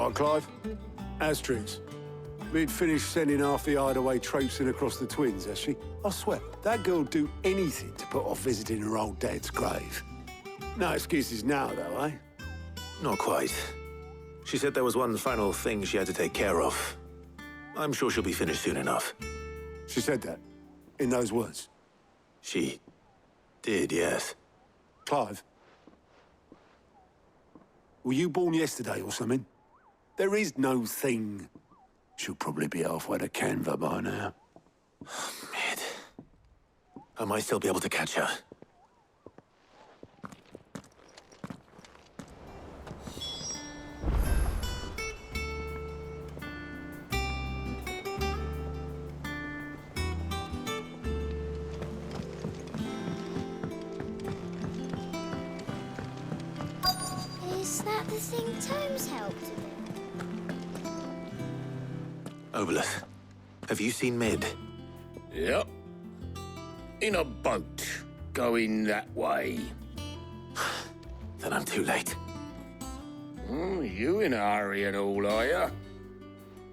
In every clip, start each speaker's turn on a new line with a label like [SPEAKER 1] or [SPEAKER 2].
[SPEAKER 1] Right, Clive? Asterix. We'd finished sending half the hideaway traipsing across the twins, has she? I swear, that girl'd do anything to put off visiting her old dad's grave. No excuses now, though, eh?
[SPEAKER 2] Not quite. She said there was one final thing she had to take care of. I'm sure she'll be finished soon enough.
[SPEAKER 1] She said that? In those words?
[SPEAKER 2] She did, yes.
[SPEAKER 1] Clive? Were you born yesterday or something? There is no thing. She'll probably be halfway to Canva by now.
[SPEAKER 2] Mid. I might still be able to catch her.
[SPEAKER 3] Is that the thing Tomes helped with?
[SPEAKER 2] Obelith, have you seen Mid?
[SPEAKER 4] Yep. In a boat, going that way.
[SPEAKER 2] Then I'm too late.
[SPEAKER 4] You in a hurry and all, are you?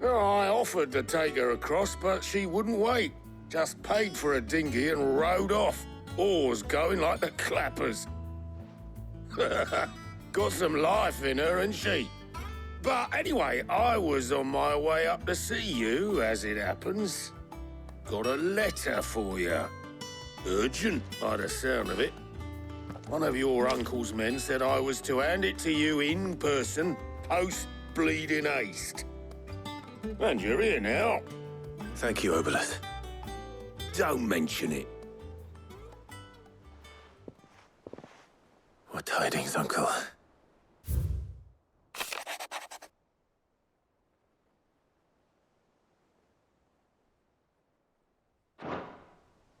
[SPEAKER 4] Oh, I offered to take her across, but she wouldn't wait. Just paid for a dinghy and rowed off. Oars going like the clappers. Got some life in her, ain't she? But anyway, I was on my way up to see you, as it happens. Got a letter for you. Urgent, by the sound of it. One of your uncle's men said I was to hand it to you in person, post-bleeding haste. And you're here now.
[SPEAKER 2] Thank you, Obelith.
[SPEAKER 4] Don't mention it.
[SPEAKER 2] What tidings, Uncle?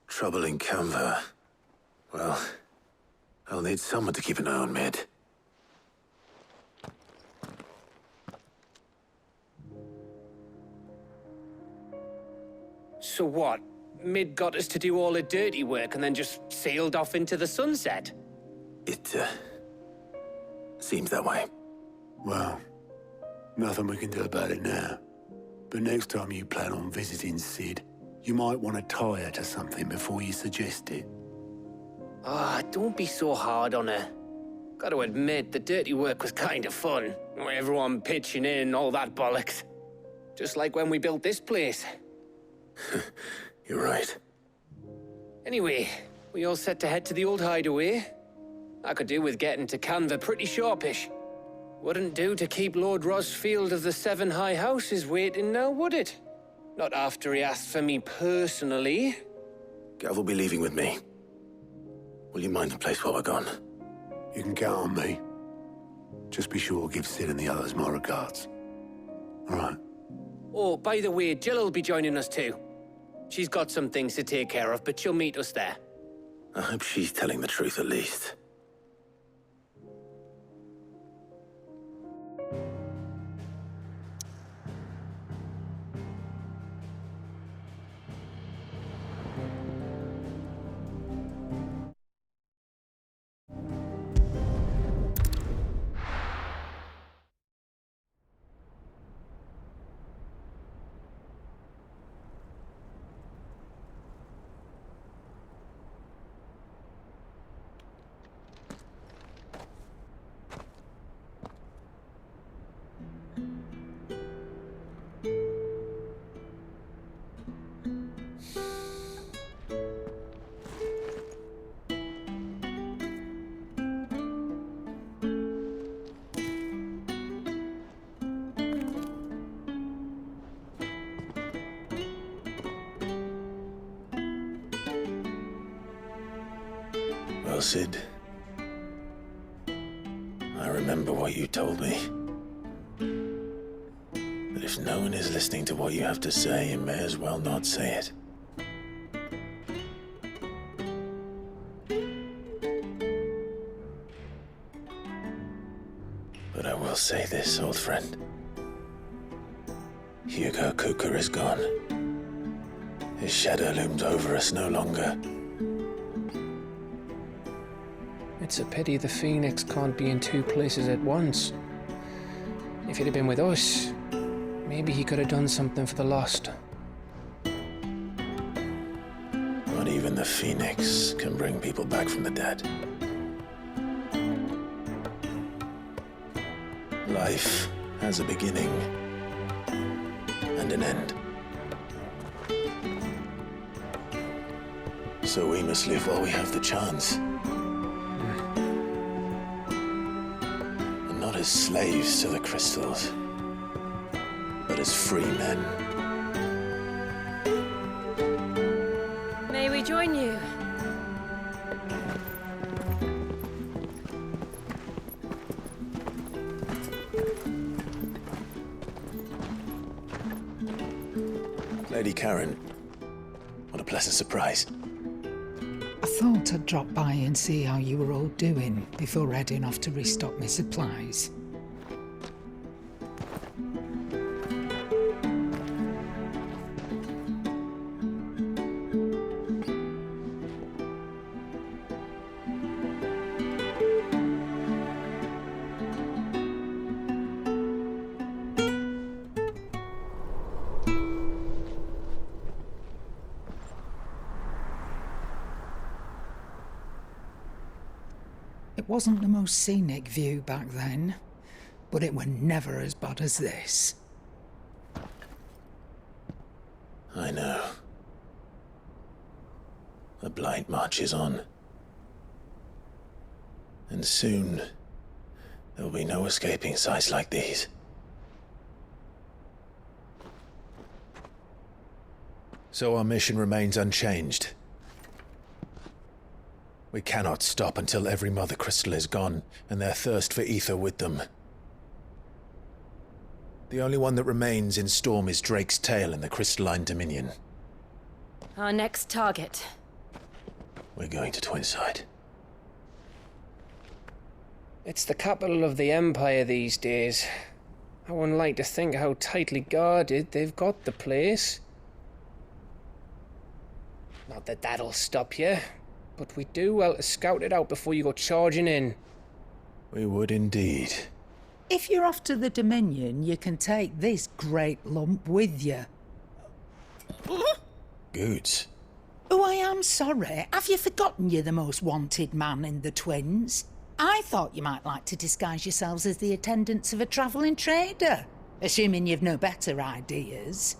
[SPEAKER 2] Trouble in Canva. Well, I'll need someone to keep an eye on Mid.
[SPEAKER 5] So what? Mid got us to do all the dirty work and then just sailed off into the sunset?
[SPEAKER 2] It, seems that way.
[SPEAKER 1] Well, nothing we can do about it now. But next time you plan on visiting Sid, you might want to tie her to something before you suggest it.
[SPEAKER 5] Ah, don't be so hard on her. Gotta admit, the dirty work was kind of fun. Everyone pitching in, all that bollocks. Just like when we built this place.
[SPEAKER 2] You're right.
[SPEAKER 5] Anyway, we all set to head to the old hideaway. I could do with getting to Canva pretty sharpish. Wouldn't do to keep Lord Rosfield of the Seven High Houses waiting now, would it? Not after he asked for me personally.
[SPEAKER 2] Gav will be leaving with me. Will you mind the place while we're gone?
[SPEAKER 1] You can count on me. Just be sure to give Sid and the others my regards. All right?
[SPEAKER 5] Oh, by the way, Jill will be joining us too. She's got some things to take care of, but she'll meet us there.
[SPEAKER 2] I hope she's telling the truth at least. Well, Sid, I remember what you told me. That if no one is listening to what you have to say, you may as well not say it. But I will say this, old friend. Hugo Cooker is gone. His shadow looms over us no longer.
[SPEAKER 6] It's a pity the Phoenix can't be in two places at once.
[SPEAKER 5] If he'd have been with us, maybe he could have done something for the lost.
[SPEAKER 2] Not even the Phoenix can bring people back from the dead. Life has a beginning and an end. So we must live while we have the chance. And not as slaves to the crystals, but as free men.
[SPEAKER 6] May we join you?
[SPEAKER 2] Lady Karen, what a pleasant surprise.
[SPEAKER 7] I thought I'd drop by and see how you were all doing before heading off to restock my supplies. It wasn't the most scenic view back then, but it were never as bad as this.
[SPEAKER 2] I know. The blight marches on. And soon, there'll be no escaping sights like these. So our mission remains unchanged. We cannot stop until every Mother Crystal is gone, and their thirst for ether with them. The only one that remains in Storm is Drake's tail in the Crystalline Dominion.
[SPEAKER 6] Our next target.
[SPEAKER 2] We're going to Twinside.
[SPEAKER 5] It's the capital of the Empire these days. I wouldn't like to think how tightly guarded they've got the place. Not that that'll stop you, but we do well to scout it out before you go charging in.
[SPEAKER 2] We would indeed.
[SPEAKER 7] If you're off to the Dominion, you can take this great lump with you.
[SPEAKER 2] Goods.
[SPEAKER 7] Oh, I am sorry. Have you forgotten you're the most wanted man in the Twins? I thought you might like to disguise yourselves as the attendants of a travelling trader, assuming you've no better ideas.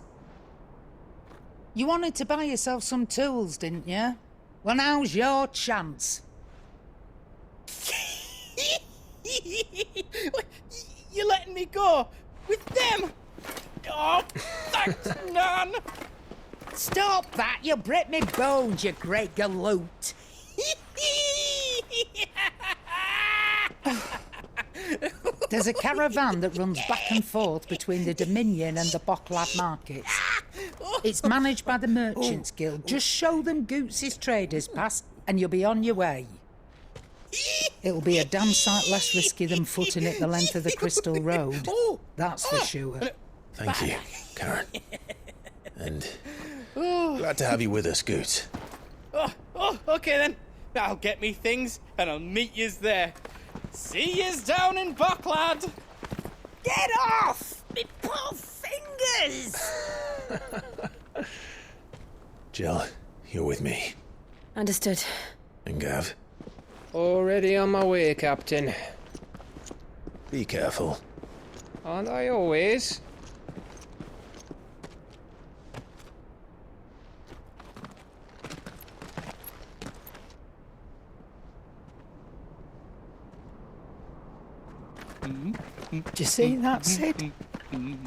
[SPEAKER 7] You wanted to buy yourself some tools, didn't you? Well, now's your chance.
[SPEAKER 8] You're letting me go? With them? Oh, thanks, Nan!
[SPEAKER 7] Stop that! You'll break me bones, you great galoot! There's a caravan that runs back and forth between the Dominion and the Bocklad markets. It's managed by the Merchants Guild. Just show them Goots' traders pass and you'll be on your way. It'll be a damn sight less risky than footing it the length of the Crystal Road. That's for sure.
[SPEAKER 2] Thank you, Karen. And glad to have you with us, Goots.
[SPEAKER 8] Okay then. I'll get me things and I'll meet yous there. See yous down in Bocklad.
[SPEAKER 7] Get off! Me poor fingers!
[SPEAKER 2] Jill, you're with me.
[SPEAKER 6] Understood.
[SPEAKER 2] And Gav,
[SPEAKER 5] Already on my way, Captain.
[SPEAKER 2] be careful.
[SPEAKER 5] Aren't I always?
[SPEAKER 7] Do you see that, Sid?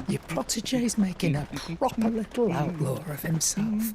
[SPEAKER 7] Your protege's making a proper little outlaw of himself.